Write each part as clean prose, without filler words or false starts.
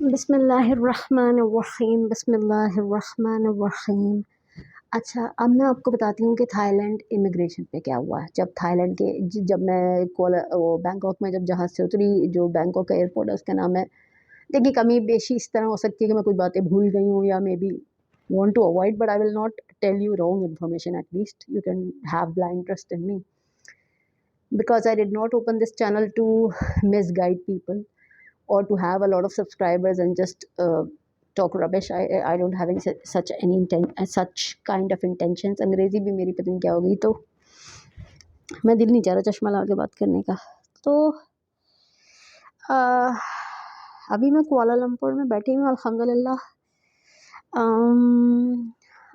बिस्मिल्लाहिर्रहमानिर्रहीम बिस्मिल्लाहिर्रहमानिर्रहीम। अच्छा, अब मैं आपको बताती हूँ कि थाईलैंड इमिग्रेशन पे क्या हुआ। जब थाईलैंड के जब मैं बैंकॉक में जब जहाज़ से उतरी, जो बैंकॉक का एयरपोर्ट है उसका नाम है। देखिए, कमी बेशी इस तरह हो सकती है कि मैं कुछ बातें भूल गई हूँ या maybe want to avoid, but I will not tell you wrong information. At least you can have blind trust in me, because I did not open this channel to misguide people or to have a lot of subscribers and just talk rubbish. I don't have such kind of intentions. अंग्रेज़ी भी मेरी पता नहीं क्या हो गई, तो मैं दिल नहीं चाह रहा चश्मा लगा के बात करने का। तो अभी मैं कुआलालंपुर में बैठी हूँ अल्हम्दुलिल्लाह।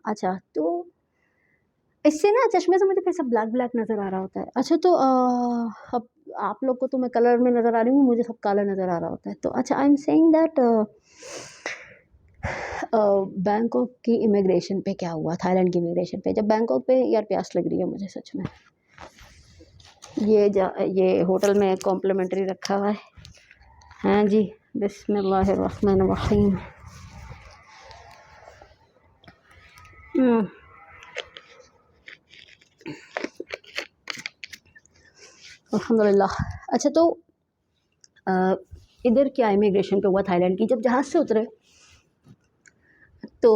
अच्छा, तो इससे ना चश्मे से मुझे फिर सब ब्लैक ब्लैक नज़र आ रहा होता है। अच्छा, तो अब आप लोग को तो मैं कलर में नज़र आ रही हूँ, मुझे सब काला नज़र आ रहा होता है। तो अच्छा, I am saying that Bangkok की इमिग्रेशन पे क्या हुआ, थाईलैंड की इमिग्रेशन पे। जब बैंकॉक पे यार प्यास लग रही है मुझे सच में। ये होटल में कॉम्प्लीमेंट्री रखा हुआ है। हाँ जी, बिस्मिल्लाहिर्रहमानिर्रहीम। अल्हम्दुलिल्लाह। अच्छा, तो इधर क्या इमिग्रेशन पे हुआ थाईलैंड की। जब जहाज़ से उतरे तो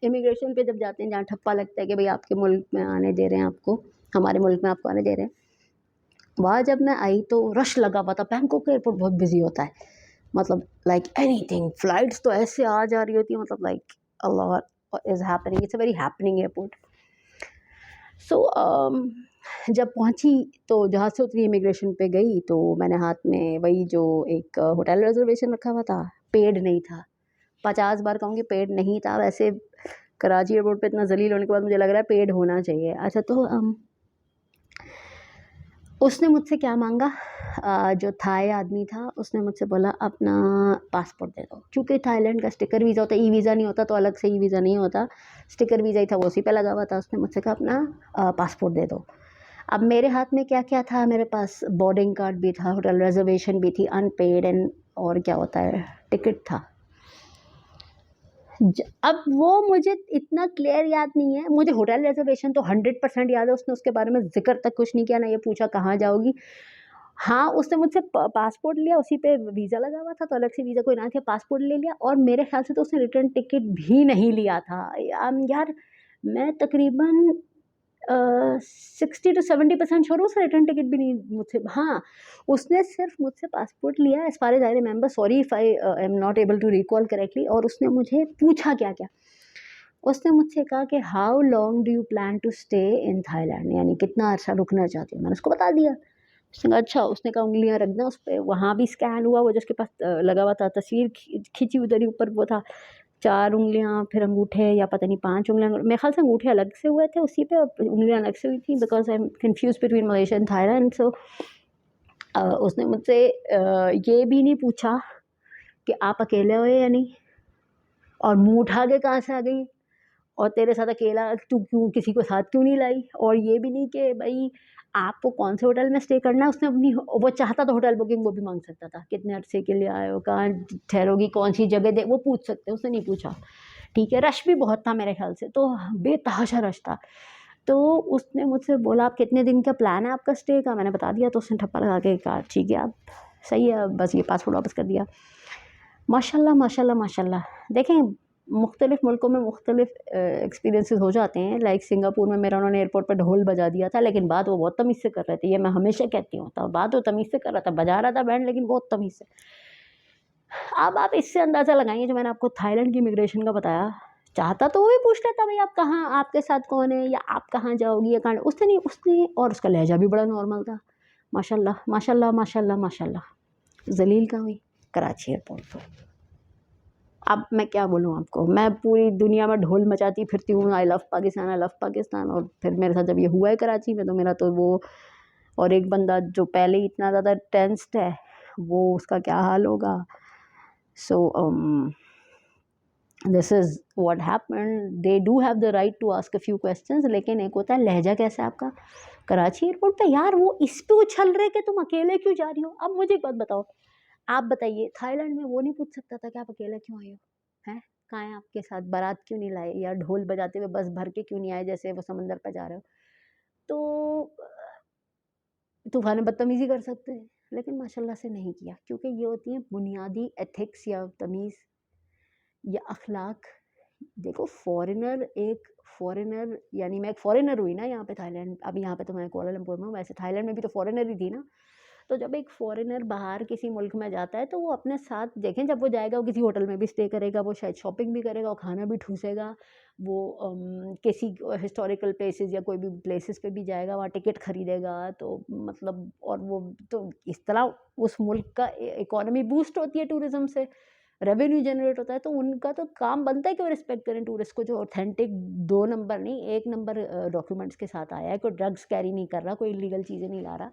इमिग्रेशन पे जब जाते हैं, जहाँ ठप्पा लगता है कि भाई आपके मुल्क में आने दे रहे हैं आपको, हमारे मुल्क में आपको आने दे रहे हैं, वहाँ जब मैं आई तो रश लगा हुआ था। बैंकॉक का एयरपोर्ट बहुत बिजी होता है, मतलब लाइक एनीथिंग, फ्लाइट्स तो ऐसे आ जा रही होती है, मतलब like a lot is happening. It's a very happening airport. So जब पहुंची तो जहाँ से उतरी इमिग्रेशन पे गई तो मैंने हाथ में वही जो एक होटल रिजर्वेशन रखा हुआ था, पेड नहीं था। 50 बार कहूँगी पेड नहीं था। वैसे कराची एयरपोर्ट पे इतना जलील होने के बाद मुझे लग रहा है पेड होना चाहिए। अच्छा, तो उसने मुझसे क्या मांगा, जो थाई आदमी था उसने मुझसे बोला अपना पासपोर्ट दे दो। क्योंकि थाईलैंड का स्टिकर वीज़ा होता है, ई वीज़ा नहीं होता, तो अलग से ई वीज़ा नहीं होता, स्टिकर वीज़ा ही था, वो उसी पे लगा हुआ था। उसने मुझसे कहा अपना पासपोर्ट दे दो। अब मेरे हाथ में क्या क्या था, मेरे पास बोर्डिंग कार्ड भी था, होटल रिजर्वेशन भी थी अनपेड, एंड और क्या होता है, टिकट था। अब वो मुझे इतना क्लियर याद नहीं है। मुझे होटल रिजर्वेशन तो 100% याद है, उसने उसके बारे में जिक्र तक कुछ नहीं किया, ना ये पूछा कहाँ जाओगी। हाँ, उसने मुझसे पासपोर्ट लिया, उसी पे वीज़ा लगा हुआ था, तो अलग से वीज़ा कोई ना था, पासपोर्ट ले लिया, और मेरे ख्याल से तो उसने रिटर्न टिकट भी नहीं लिया था। यार मैं तकरीबन 60 to 70% श्योर हूँ, उसने रिटर्न टिकट भी नहीं मुझसे। हाँ, उसने सिर्फ मुझसे पासपोर्ट लिया, as far as I remember, sorry if I am not able to recall correctly. और उसने मुझे पूछा क्या क्या, उसने मुझसे कहा कि how long do you plan to stay in Thailand, यानी कितना अर्सा रुकना चाहती हूँ। मैंने उसको बता दिया। उसने कहा अच्छा। उसने कहा उंगलियां रख दें उस पर, वहाँ भी स्कैन हुआ, वो जिसके पास लगा हुआ था, तस्वीर खींची उधर ही ऊपर वो था, 4 उंगलियां, फिर अंगूठे, या पता नहीं 5 उंगलियां। मेरे ख्याल से अंगूठे अलग से हुए थे उसी पे और उंगलियां अलग से हुई थी, because I am confuse between Malaysia and Thailand. So उसने मुझसे ये भी नहीं पूछा कि आप अकेले हो या नहीं, और मुँह उठा के कहाँ से आ गई, और तेरे साथ अकेला तू क्यों, किसी को साथ क्यों नहीं लाई। और ये भी नहीं कि भाई आपको कौन से होटल में स्टे करना है। उसने अपनी, वो चाहता तो होटल बुकिंग वो भी मांग सकता था, कितने अरसे के लिए आए हो, कहाँ ठहरोगी, कौन सी जगह दे, वो पूछ सकते, उसने नहीं पूछा। ठीक है, रश भी बहुत था मेरे ख्याल से, तो बेतहाशा रश था। तो उसने मुझसे बोला आप कितने दिन का प्लान है आपका स्टे का, मैंने बता दिया। तो उसने ठप्पा लगा के कहा ठीक है आप सही है, बस ये पासपोर्ट वापस कर दिया। माशाल्लाह माशाल्लाह माशाल्लाह। देखें, मुख्तलिफ़ मुल्कों में मुख्तलिफ़ एक्सपीरियंसेस हो जाते हैं। लाइक सिंगापुर में मेरा उन्होंने एयरपोर्ट पर ढोल बजा दिया था, लेकिन बात वो बहुत तमीज़ से कर रहे थे। ये मैं हमेशा कहती हूँ, तो बात वो तमीज़ से कर रहा था, बजा रहा था बैंड, लेकिन बहुत तमीज़ से। अब आप इससे अंदाज़ा लगाइए, जो मैंने आपको थाईलैंड की इमिग्रेशन का बताया, चाहता तो वो भी पूछ लेता भाई आप कहाँ, आपके साथ कौन है, या आप कहाँ जाओगी, या कहाँ। उसने नहीं, उसने, और उसका लहजा भी बड़ा नॉर्मल था। माशाल्लाह माशाल्लाह माशाल्लाह माशाल्लाह। जलील कहाँ हुई, कराची एयरपोर्ट पर। अब मैं क्या बोलूँ आपको, मैं पूरी दुनिया में ढोल मचाती फिरती हूँ, I love Pakistan, I love Pakistan, और फिर मेरे साथ जब ये हुआ है कराची में, तो मेरा तो वो, और एक बंदा जो पहले ही इतना ज़्यादा टेंस्ड है, वो उसका क्या हाल होगा। So this is what happened. They do have the right to ask a few questions, लेकिन एक होता है लहजा कैसा है आपका। कराची एयरपोर्ट पे यार वो इस पे उछल रहे कि तुम अकेले क्यों जा रही हो। अब मुझे एक बात बताओ, आप बताइए, थाईलैंड में वो नहीं पूछ सकता था कि आप अकेले क्यों आए हो? हैं? कहाँ है आपके साथ? बारात क्यों नहीं लाए या ढोल बजाते हुए बस भर के क्यों नहीं आए जैसे वो समंदर पे जा रहे हो? तो तूफ़ान में बदतमीज़ी कर सकते हैं, लेकिन माशाल्लाह से नहीं किया क्योंकि ये होती है बुनियादी एथिक्स या तमीज़ या अखलाक। देखो फ़ॉरेनर यानी मैं एक फ़ॉरेनर हुई ना यहाँ पे थाईलैंड, अभी यहाँ पे तो मैं कुआलालंपुर में हूँ, वैसे थाईलैंड में भी तो फ़ॉरेनर ही थी ना। तो जब एक फ़ॉरेनर बाहर किसी मुल्क में जाता है तो वो अपने साथ देखें, जब वो जाएगा वो किसी होटल में भी स्टे करेगा, वो शायद शॉपिंग भी करेगा और खाना भी ठूँसेगा। वो किसी हिस्टोरिकल प्लेसेस या कोई भी प्लेसेस पे भी जाएगा, वहाँ टिकट खरीदेगा, तो मतलब और वो तो इस तरह उस मुल्क का इकोनॉमी बूस्ट होती है टूरिज़्म से, रेवेन्यू जनरेट होता है, तो उनका तो काम बनता है कि वो रिस्पेक्ट करें टूरिस्ट को, जो ऑथेंटिक 2 नंबर नहीं 1 नंबर डॉक्यूमेंट्स के साथ आया है, कोई ड्रग्स कैरी नहीं कर रहा, कोई इल्लीगल चीज़ें नहीं ला रहा।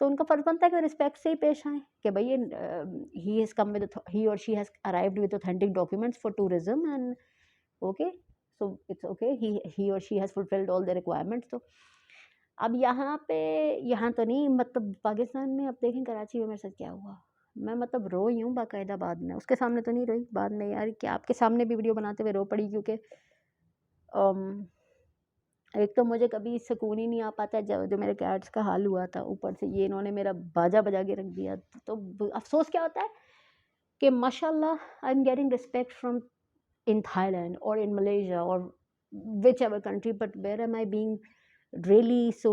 तो उनका फ़र्ज़ बनता है कि रिस्पेक्ट से ही पेश आएँ कि भई ये he has come with he or she has arrived with authentic documents for tourism and okay, so it's okay, he or she has fulfilled all the requirements. तो अब यहाँ पे यहाँ तो नहीं, मतलब पाकिस्तान में अब देखें कराची में मेरे साथ क्या हुआ। मैं मतलब रोई हूँ बाकायदा, बाद में, उसके सामने तो नहीं रोई, बाद में यार क्या आपके सामने भी वीडियो बनाते हुए रो पड़ी क्योंकि एक तो मुझे कभी सुकून ही नहीं आ पाता जब जो मेरे कैट्स का हाल हुआ था, ऊपर से ये इन्होंने मेरा बाजा बजा के रख दिया। तो अफ़सोस क्या होता है कि माशाल्लाह I am getting respect from in Thailand or in Malaysia or whichever country, but where am I being really so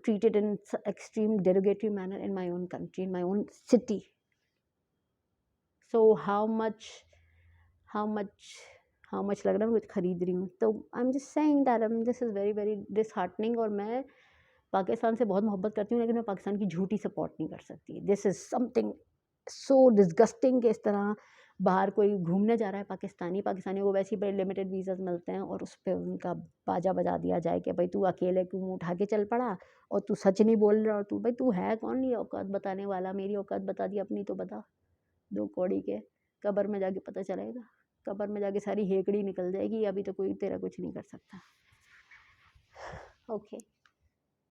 treated in extreme derogatory manner in my own country, in my own city? So how much how much लग रहा है मैं कुछ खरीद रही हूँ, तो I'm just saying that this is very very disheartening। और मैं पाकिस्तान से बहुत मोहब्बत करती हूँ, लेकिन मैं पाकिस्तान की झूठी सपोर्ट नहीं कर सकती। This is something so disgusting कि इस तरह बाहर कोई घूमने जा रहा है पाकिस्तानियों को वैसे ही बड़े लिमिटेड वीज़ाज़ मिलते हैं और उस पे उनका बाजा बजा दिया जाए कि भाई तू अकेले क्यों मुँह उठा के चल पड़ा और तू सच नहीं बोल रहा, और तू भाई तू है कौन ये औकात बताने वाला? मेरी औकात बता दी, अपनी तो बता। 2 कौड़ी के, कब्र में जाके पता चलेगा। कब्र में जाके सारी हेकड़ी निकल जाएगी, अभी तो कोई तेरा कुछ नहीं कर सकता। ओके।